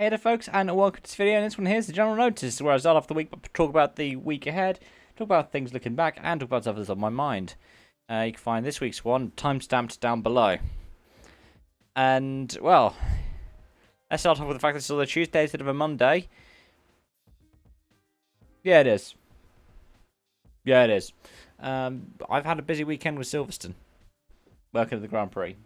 Hey there folks, and welcome to this video, and this one here is the general notice, where I start off the week, but talk about the week ahead, talk about things looking back, and talk about stuff that's on my mind. You can find this week's one time-stamped down below. And, well, let's start off with the fact that it's still a Tuesday instead of a Monday. Yeah, it is. Yeah, it is. I've had a busy weekend with Silverstone, working at the Grand Prix.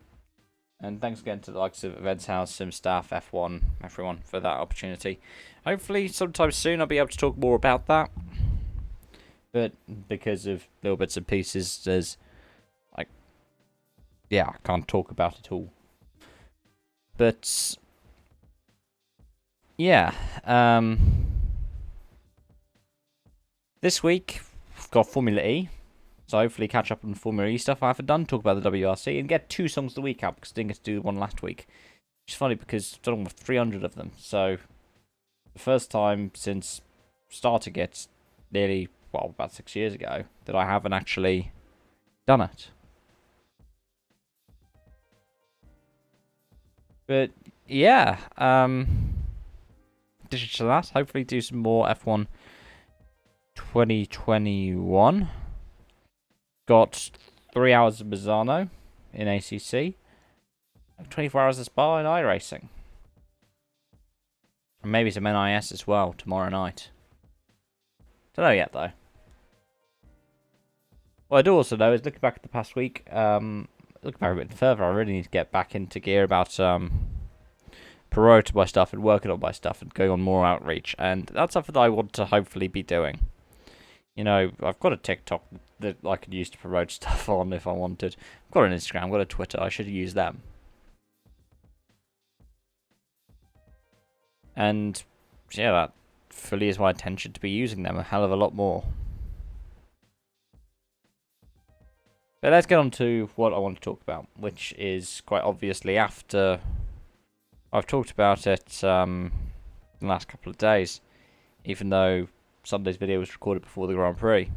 And thanks again to the likes of Events House, Sim Staff, F1, everyone for that opportunity. Hopefully, sometime soon I'll be able to talk more about that. But because of little bits and pieces, I can't talk about it all. But yeah, this week we've got Formula E. So hopefully catch up on Formula E stuff I haven't done, talk about the WRC, and get 2 songs of the week out, because I didn't get to do one last week. Which is funny, because I've done almost 300 of them. So, the first time since starting it, nearly, well, about 6 years ago, that I haven't actually done it. But, yeah, addition to that, hopefully do some more F1 2021. Got 3 hours of Misano in ACC, 24 hours of Spa in iRacing, and maybe some NIS as well tomorrow night. Don't know yet though. What I do also know is, looking back at the past week, looking back a bit further, I really need to get back into gear about promoting my stuff and working on my stuff and going on more outreach, and that's something that I want to hopefully be doing. You know, I've got a TikTok that I could use to promote stuff on if I wanted. I've got an Instagram, I've got a Twitter, I should use them. And, yeah, that fully is my intention to be using them a hell of a lot more. But let's get on to what I want to talk about, which is quite obviously after I've talked about it in the last couple of days, even though Sunday's video was recorded before the Grand Prix.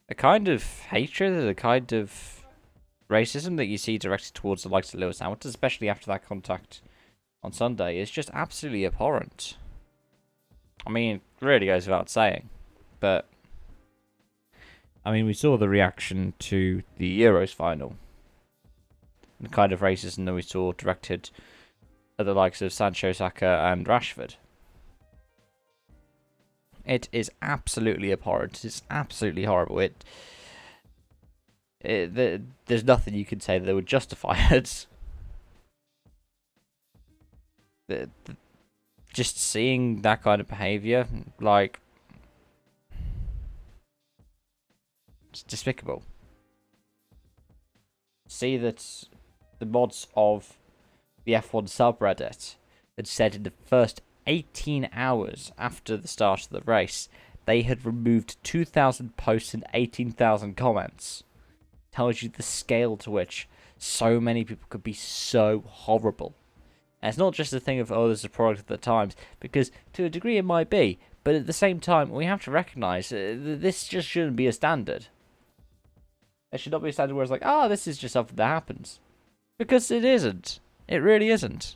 A kind of hatred, a kind of racism that you see directed towards the likes of Lewis Hamilton, especially after that contact on Sunday, is just absolutely abhorrent. I mean, it really goes without saying. But, I mean, we saw the reaction to the Euros final. The kind of racism that we saw directed at the likes of Sancho, Saka and Rashford. It is absolutely abhorrent. It's absolutely horrible. There's nothing you can say that would justify it. Just seeing that kind of behaviour, like, it's despicable. See that the mods of the F1 subreddit had said in the first 18 hours after the start of the race, they had removed 2,000 posts and 18,000 comments. Tells you the scale to which so many people could be so horrible. And it's not just a thing of, oh, there's a product of the times, because to a degree it might be, but at the same time, we have to recognise this just shouldn't be a standard. It should not be a standard where it's like, oh, this is just something that happens. Because it isn't. It really isn't.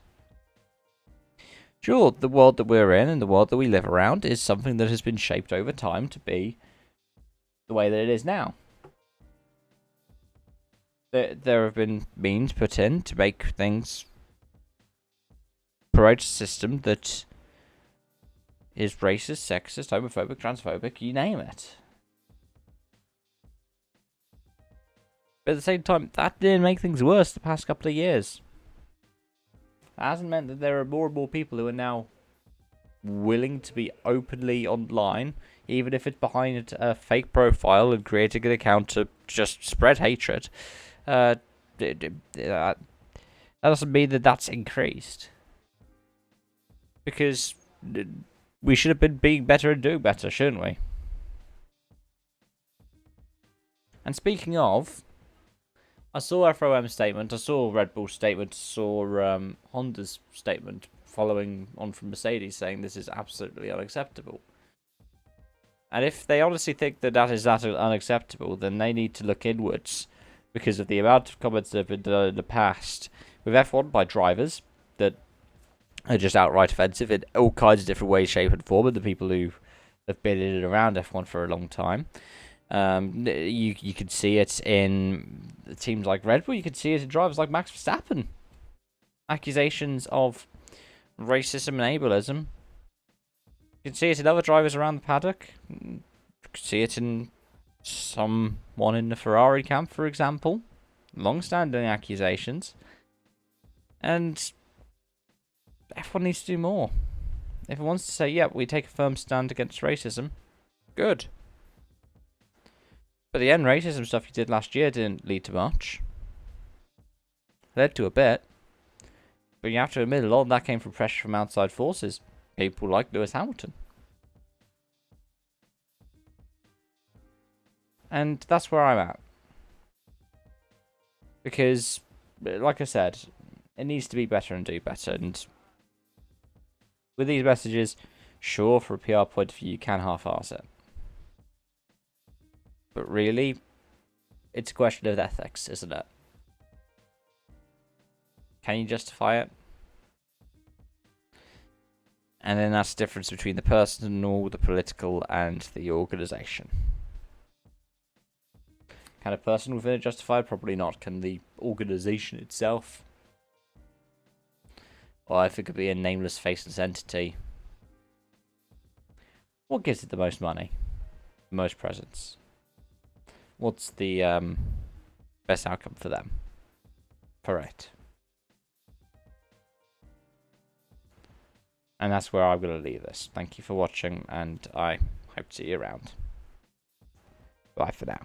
Sure, the world that we're in and the world that we live around is something that has been shaped over time to be the way that it is now. There have been means put in to make things promote a system that is racist, sexist, homophobic, transphobic, you name it. But at the same time, that didn't make things worse the past couple of years. It hasn't meant that there are more and more people who are now willing to be openly online, even if it's behind a fake profile and creating an account to just spread hatred. That doesn't mean that that's increased. Because we should have been being better and doing better, shouldn't we? And speaking of, I saw FOM's statement, I saw Red Bull's statement, I saw Honda's statement following on from Mercedes saying this is absolutely unacceptable. And if they honestly think that that is unacceptable, then they need to look inwards, because of the amount of comments that have been done in the past with F1 by drivers, that are just outright offensive in all kinds of different ways, shape, and form, and the people who have been in and around F1 for a long time. You could see it in teams like Red Bull. You could see it in drivers like Max Verstappen. Accusations of racism and ableism. You can see it in other drivers around the paddock. You can see it in someone in the Ferrari camp, for example. Long-standing accusations. And F1 needs to do more. If it wants to say, yeah, we take a firm stand against racism, good. But the end racism stuff you did last year didn't lead to much. It led to a bit. But you have to admit, a lot of that came from pressure from outside forces. People like Lewis Hamilton. And that's where I'm at. Because, like I said, it needs to be better and do better. And with these messages, sure, for a PR point of view, you can half-arse it. But really, it's a question of ethics, isn't it? Can you justify it? And then that's the difference between the personal, the political, and the organisation. Can a person within it justify it? Probably not. Can the organisation itself? Or if it could be a nameless, faceless entity. What gives it the most money? The most presence? What's the best outcome for them? Correct. And that's where I'm going to leave this. Thank you for watching, and I hope to see you around. Bye for now.